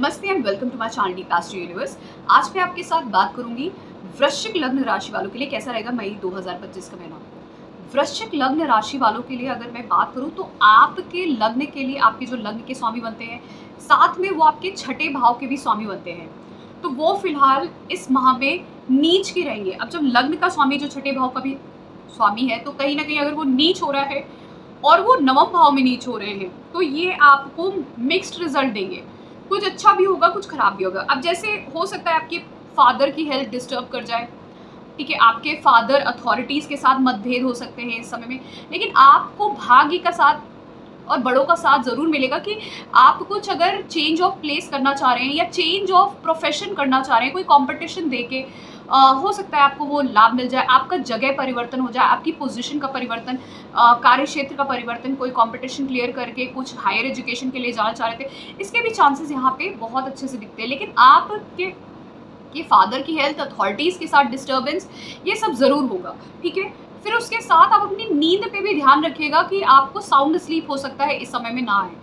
नमस्ते and welcome to my channel D cast universe. आज मैं आपके साथ बात करूंगी वृश्चिक लग्न राशि वालों के लिए कैसा रहेगा मई 2025 का महीना। वृश्चिक लग्न राशि वालों के लिए अगर मैं बात करूं तो आपके लग्न के लिए आपके जो लग्न के स्वामी बनते हैं, साथ में वो आपके छठे भाव के भी स्वामी बनते हैं। तो वो फिलहाल इस माह में नीच के रहेंगे। अब जब लग्न का स्वामी जो छठे भाव का भी स्वामी है, तो कहीं ना कहीं अगर वो नीच हो रहा है और वो नवम भाव में नीच हो रहे हैं, तो ये आपको मिक्स्ड रिजल्ट देंगे। कुछ अच्छा भी होगा, कुछ खराब भी होगा। अब जैसे हो सकता है आपके फादर की हेल्थ डिस्टर्ब कर जाए, ठीक है, आपके फादर अथॉरिटीज़ के साथ मतभेद हो सकते हैं इस समय में, लेकिन आपको भाग्य का साथ और बड़ों का साथ ज़रूर मिलेगा कि आप कुछ अगर चेंज ऑफ प्लेस करना चाह रहे हैं या चेंज ऑफ प्रोफेशन करना चाह रहे हैं, कोई कंपटीशन दे के हो सकता है आपको वो लाभ मिल जाए, आपका जगह परिवर्तन हो जाए, आपकी पोजीशन का परिवर्तन, कार्य क्षेत्र का परिवर्तन, कोई कंपटीशन क्लियर करके कुछ हायर एजुकेशन के लिए जाना चाह रहे थे, इसके भी चांसेस यहाँ पे बहुत अच्छे से दिखते हैं। लेकिन आपके फादर की हेल्थ, अथॉरिटीज़ के साथ डिस्टर्बेंस, ये सब ज़रूर होगा, ठीक है। फिर उसके साथ आप अपनी नींद पे भी ध्यान रखिएगा कि आपको साउंड स्लीप हो सकता है इस समय में ना आए।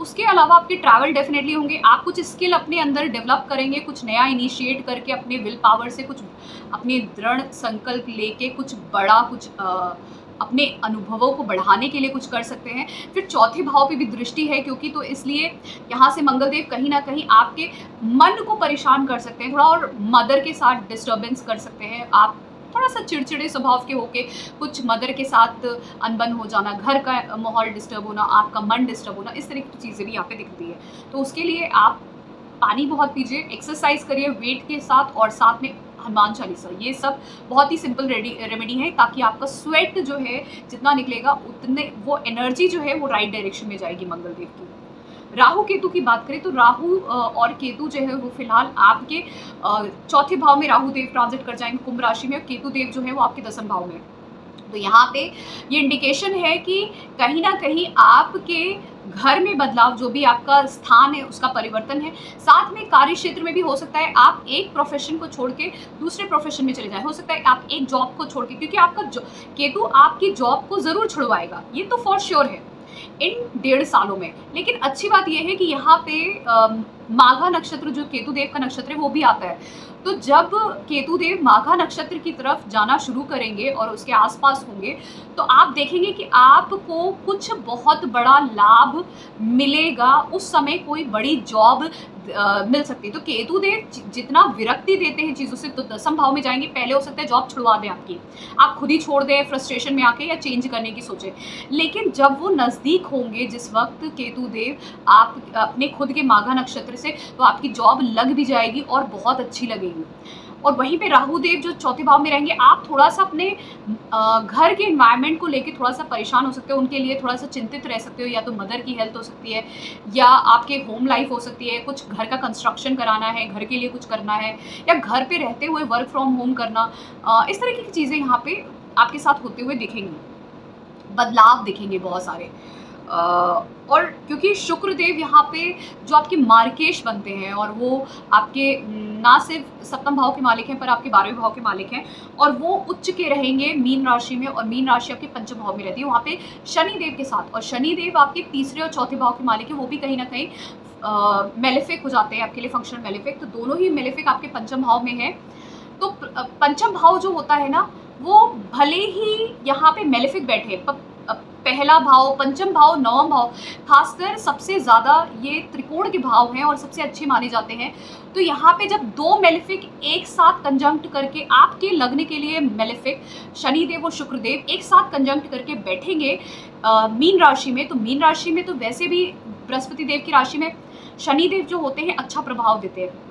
उसके अलावा आपके ट्रैवल डेफिनेटली होंगे, आप कुछ स्किल अपने अंदर डेवलप करेंगे, कुछ नया इनिशिएट करके अपने विल पावर से, कुछ अपने दृढ़ संकल्प लेके कुछ बड़ा, कुछ अपने अनुभवों को बढ़ाने के लिए कुछ कर सकते हैं। फिर चौथे भाव पे भी दृष्टि है, क्योंकि तो इसलिए यहाँ से मंगलदेव कहीं ना कहीं आपके मन को परेशान कर सकते हैं थोड़ा, और मदर के साथ डिस्टर्बेंस कर सकते हैं। आप थोड़ा सा चिड़चिड़े स्वभाव के होके कुछ मदर के साथ अनबन हो जाना, घर का माहौल डिस्टर्ब होना, आपका मन डिस्टर्ब होना, इस तरह की चीज़ें भी यहाँ पे दिखती है। तो उसके लिए आप पानी बहुत पीजिए, एक्सरसाइज करिए वेट के साथ, और साथ में हनुमान चालीसा, ये सब बहुत ही सिंपल रेमेडी है, ताकि आपका स्वेट जो है जितना निकलेगा उतने वो एनर्जी जो है वो राइट डायरेक्शन में जाएगी मंगलदेव की। राहु केतु की बात करें तो राहु और केतु जो है वो फिलहाल आपके चौथे भाव में राहु देव ट्रांजिट कर जाएंगे कुंभ राशि में, और केतु देव जो है वो आपके दसम भाव में। तो यहाँ पे ये इंडिकेशन है कि कहीं ना कहीं आपके घर में बदलाव, जो भी आपका स्थान है उसका परिवर्तन है। साथ में कार्य क्षेत्र में भी हो सकता है आप एक प्रोफेशन को छोड़ के दूसरे प्रोफेशन में चले जाएं, हो सकता है आप एक जॉब को छोड़ के, क्योंकि आपका केतु आपकी जॉब को जरूर छुड़वाएगा, ये तो फॉर श्योर है इन 1.5 सालों में। लेकिन अच्छी बात यह है कि यहाँ पे माघा नक्षत्र जो केतु देव का नक्षत्र है वो भी आता है। तो जब केतु देव माघा नक्षत्र की तरफ जाना शुरू करेंगे और उसके आसपास होंगे, तो आप देखेंगे कि आपको कुछ बहुत बड़ा लाभ मिलेगा। उस समय कोई बड़ी जॉब मिल सकती है। तो केतु देव जितना विरक्ति देते हैं चीज़ों से, तो दसम भाव में जाएंगे, पहले हो सकता है जॉब छुड़वा दें आपकी, आप खुद ही छोड़ दें फ्रस्ट्रेशन में आके, या चेंज करने की सोचें। लेकिन जब वो नज़दीक होंगे, जिस वक्त केतु देव आप अपने खुद के माघा नक्षत्र से, तो आपकी जॉब लग भी जाएगी और बहुत अच्छी लगेगी। और वहीं पे राहु देव जो चौथे भाव में रहेंगे, आप थोड़ा सा अपने घर के एनवायरनमेंट को लेके थोड़ा सा परेशान हो सकते हो, उनके लिए थोड़ा सा चिंतित रह सकते हो। या तो मदर की हेल्थ हो सकती है, या आपके होम लाइफ हो सकती है, कुछ घर का कंस्ट्रक्शन कराना है, घर के लिए कुछ करना है, या घर पे रहते हुए वर्क फ्रॉम होम करना, इस तरह की चीज़ें यहाँ पे आपके साथ होते हुए दिखेंगी, बदलाव दिखेंगे बहुत सारे। और क्योंकि शुक्रदेव यहाँ पे जो आपके मार्केश बनते हैं, और वो आपके ना सिर्फ सप्तम भाव के मालिक हैं पर आपके 12वें भाव के मालिक हैं, और वो उच्च के रहेंगे मीन राशि में, और मीन राशि आपके पंचम भाव में रहती है वहाँ पे शनि देव के साथ। और शनि देव आपके तीसरे और चौथे भाव के मालिक हैं, वो भी कहीं ना कहीं मेलेफिक हो जाते हैं आपके लिए, फंक्शनल मेलेफिक। तो दोनों ही मेलेफिक आपके पंचम भाव में है। तो पंचम भाव जो होता है ना, वो भले ही यहाँ पे मेलेफिक बैठे, पहला भाव, पंचम भाव, नवम भाव, खासकर सबसे ज़्यादा ये त्रिकोण के भाव हैं और सबसे अच्छे माने जाते हैं। तो यहाँ पे जब दो मेलेफिक एक साथ कंजंक्ट करके आपके लग्न के लिए मेलेफिक शनिदेव और शुक्रदेव एक साथ कंजंक्ट करके बैठेंगे मीन राशि में, तो मीन राशि में तो वैसे भी बृहस्पति देव की राशि में शनिदेव जो होते हैं अच्छा प्रभाव देते हैं।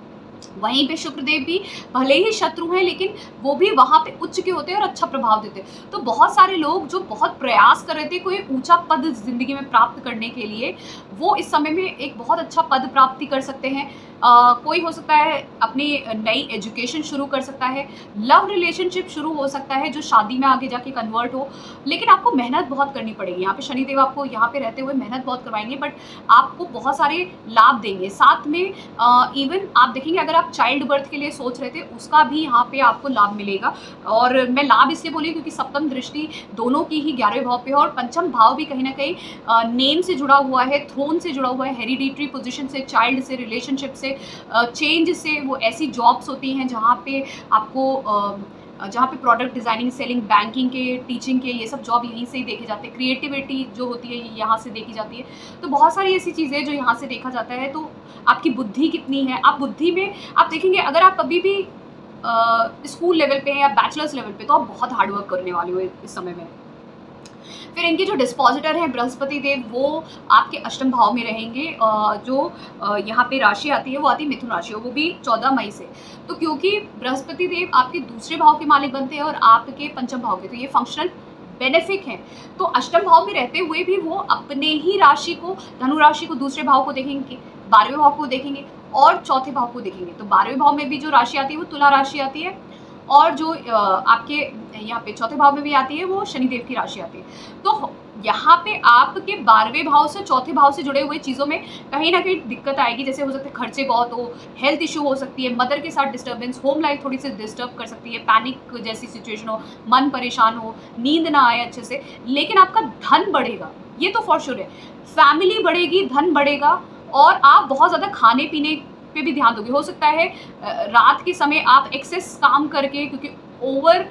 वहीं पे शुक्रदेव भी भले ही शत्रु हैं, लेकिन वो भी वहाँ पे उच्च के होते हैं और अच्छा प्रभाव देते हैं। तो बहुत सारे लोग जो बहुत प्रयास कर रहे थे कोई ऊंचा पद जिंदगी में प्राप्त करने के लिए, वो इस समय में एक बहुत अच्छा पद प्राप्ति कर सकते हैं। कोई हो सकता है अपनी नई एजुकेशन शुरू कर सकता है, लव रिलेशनशिप शुरू हो सकता है जो शादी में आगे जाके कन्वर्ट हो। लेकिन आपको मेहनत बहुत करनी पड़ेगी। यहाँ पे शनिदेव आपको यहाँ पे रहते हुए मेहनत बहुत करवाएंगे, बट आपको बहुत सारे लाभ देंगे। साथ में इवन आप देखेंगे अगर आप चाइल्ड बर्थ के लिए सोच रहे थे उसका भी यहाँ पे आपको लाभ मिलेगा। और मैं लाभ इसलिए बोली क्योंकि सप्तम दृष्टि दोनों की ही 11वें भाव पे है और पंचम भाव भी कहीं ना कहीं नेम से जुड़ा हुआ है, थ्रोन से जुड़ा हुआ है, हेरिडिटरी पोजीशन से, चाइल्ड से, रिलेशनशिप से, चेंज से। वो ऐसी जॉब्स होती हैं जहाँ पे आपको जहाँ पे प्रोडक्ट डिज़ाइनिंग, सेलिंग, बैंकिंग के, टीचिंग के, ये सब जॉब यहीं से ही देखे जाते हैं। क्रिएटिविटी जो होती है ये यहाँ से देखी जाती है। तो बहुत सारी ऐसी चीज़ें जो यहाँ से देखा जाता है। तो आपकी बुद्धि कितनी है, आप बुद्धि में आप देखेंगे अगर आप अभी भी स्कूल लेवल पे हैं या बैचलर्स लेवल पे, तो आप बहुत हार्ड वर्क करने वाले हो इस समय में। फिर इनके जो डिस्पोजिटर हैं बृहस्पति देव, वो आपके अष्टम भाव में रहेंगे। जो यहाँ पे राशि आती है वो आती है मिथुन राशि, वो भी 14 मई से। तो क्योंकि बृहस्पति देव आपके दूसरे भाव के मालिक बनते हैं और आपके पंचम भाव के, तो ये फंक्शनल बेनिफिक हैं। तो अष्टम भाव में रहते हुए भी वो अपने ही राशि को, धनु राशि को, दूसरे भाव को देखेंगे, 12वें भाव को देखेंगे और चौथे भाव को देखेंगे। तो 12वें भाव में भी जो राशि आती है वो तुला राशि आती है और जो आपके यहाँ पे चौथे भाव में भी आती है वो शनिदेव की राशि आती है। तो यहाँ पे आपके 12वें भाव से चौथे भाव से जुड़े हुए चीज़ों में कहीं ना कहीं दिक्कत आएगी। जैसे हो सकता है खर्चे बहुत हो, हेल्थ इशू हो सकती है, मदर के साथ डिस्टर्बेंस, होम लाइफ थोड़ी सी डिस्टर्ब कर सकती है, पैनिक जैसी सिचुएशन हो, मन परेशान हो, नींद ना आए अच्छे से। लेकिन आपका धन बढ़ेगा, ये तो फॉर श्योर है। फैमिली बढ़ेगी, धन बढ़ेगा और आप बहुत ज़्यादा खाने पीने पे भी ध्यान दोगे। हो सकता है रात के समय आप एक्सेस काम करके, क्योंकि ओवर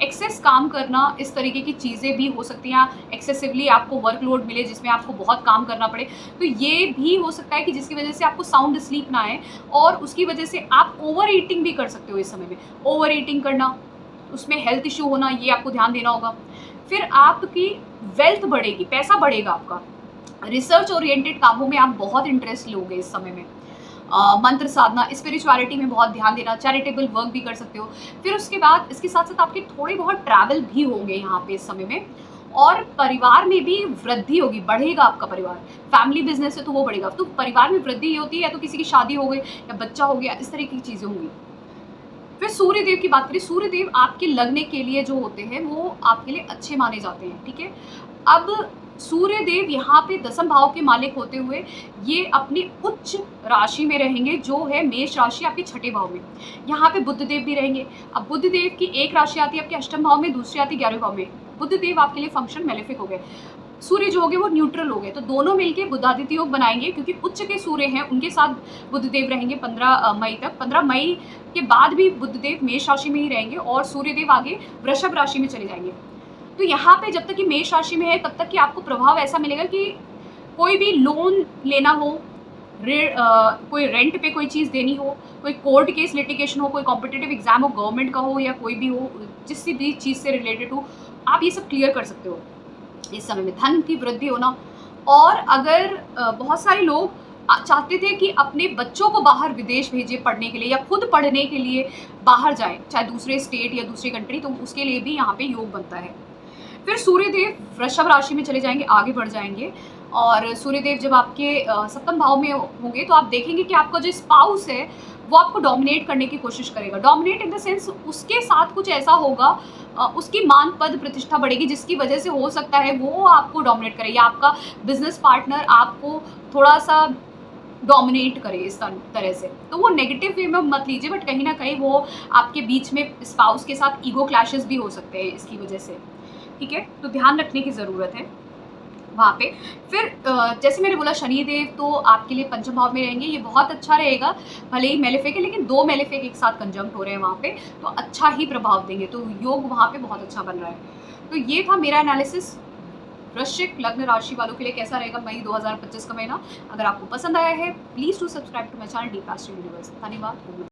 एक्सेस काम करना, इस तरीके की चीज़ें भी हो सकती हैं। एक्सेसिवली आपको वर्कलोड मिले जिसमें आपको बहुत काम करना पड़े, तो ये भी हो सकता है कि जिसकी वजह से आपको साउंड स्लीप ना आए और उसकी वजह से आप ओवर ईटिंग भी कर सकते हो इस समय में। ओवर ईटिंग करना, उसमें हेल्थ इशू होना, ये आपको ध्यान देना होगा। फिर आपकी वेल्थ बढ़ेगी, पैसा बढ़ेगा आपका। रिसर्च ओरिएंटेड कामों में आप बहुत इंटरेस्ट लोगे इस समय में। मंत्र साधना, स्पिरिचुअलिटी में बहुत ध्यान देना, चैरिटेबल वर्क भी कर सकते हो। फिर उसके बाद इसके साथ साथ आपके थोड़े बहुत ट्रैवल भी होंगे यहाँ पे इस समय में। और परिवार में भी वृद्धि होगी, बढ़ेगा आपका परिवार। फैमिली बिजनेस है तो वो बढ़ेगा। तो परिवार में वृद्धि ये होती है, या तो किसी की शादी हो गई या बच्चा हो गया, इस तरह की चीज़ें होंगी। फिर सूर्य देव की बात करें, सूर्य देव आपके लगने के लिए जो होते हैं वो आपके लिए अच्छे माने जाते हैं, ठीक है। अब सूर्य देव यहाँ पे दसम भाव के मालिक होते हुए ये अपनी उच्च राशि में रहेंगे, जो है मेष राशि, आपके छठे भाव में। यहाँ पे बुध देव भी रहेंगे। अब बुध देव की एक राशि आती है आपके अष्टम भाव में, दूसरी आती है 11वें भाव में। बुध देव आपके लिए फंक्शन मेलेफिक हो गए। सूर्य जो हो गए वो न्यूट्रल हो गए, तो दोनों मिलके बुधादित्य योग बनाएंगे। क्योंकि उच्च के सूर्य हैं, उनके साथ बुध देव रहेंगे 15 मई तक। 15 मई के बाद भी बुध देव मेष राशि में ही रहेंगे और सूर्य देव आगे वृषभ राशि में चले जाएंगे। तो यहाँ पे जब तक कि मेष राशि में है तब तक कि आपको प्रभाव ऐसा मिलेगा कि कोई भी लोन लेना हो, कोई रेंट पे कोई चीज़ देनी हो, कोई कोर्ट केस लिटिगेशन हो, कोई कॉम्पिटिटिव एग्जाम हो, गवर्नमेंट का हो या कोई भी हो, जिस भी चीज़ से रिलेटेड हो, आप ये सब क्लियर कर सकते हो इस समय में। धन की वृद्धि होना। और अगर बहुत सारे लोग चाहते थे कि अपने बच्चों को बाहर विदेश भेजे पढ़ने के लिए या खुद पढ़ने के लिए बाहर जाए, चाहे दूसरे स्टेट या दूसरी कंट्री, तो उसके लिए भी यहाँ पे योग बनता है। फिर सूर्यदेव वृषभ राशि में चले जाएंगे, आगे बढ़ जाएंगे। और सूर्यदेव जब आपके सप्तम भाव में होंगे तो आप देखेंगे कि आपका जो स्पाउस है वो आपको डोमिनेट करने की कोशिश करेगा। डोमिनेट इन द सेंस उसके साथ कुछ ऐसा होगा, उसकी मान पद प्रतिष्ठा बढ़ेगी जिसकी वजह से हो सकता है वो आपको डोमिनेट करे, या आपका बिजनेस पार्टनर आपको थोड़ा सा डोमिनेट करे इस तरह से। तो वो नेगेटिव वे में मत लीजिए, बट कहीं ना कहीं वो आपके बीच में स्पाउस के साथ ईगो क्लैशेस भी हो सकते हैं इसकी वजह से, ठीक है। तो ध्यान रखने की ज़रूरत है वहाँ पे। फिर जैसे मैंने बोला शनिदेव तो आपके लिए पंचम भाव में रहेंगे, ये बहुत अच्छा रहेगा। भले ही मेलेफिक है लेकिन 2 मेलेफिक एक साथ कंजंक्ट हो रहे हैं वहाँ पे, तो अच्छा ही प्रभाव देंगे। तो योग वहाँ पे बहुत अच्छा बन रहा है। तो ये था मेरा एनालिसिस वृश्चिक लग्न राशि वालों के लिए कैसा रहेगा मई 2025 का महीना। अगर आपको पसंद आया है please to subscribe to my channel deep astro universe. धन्यवाद।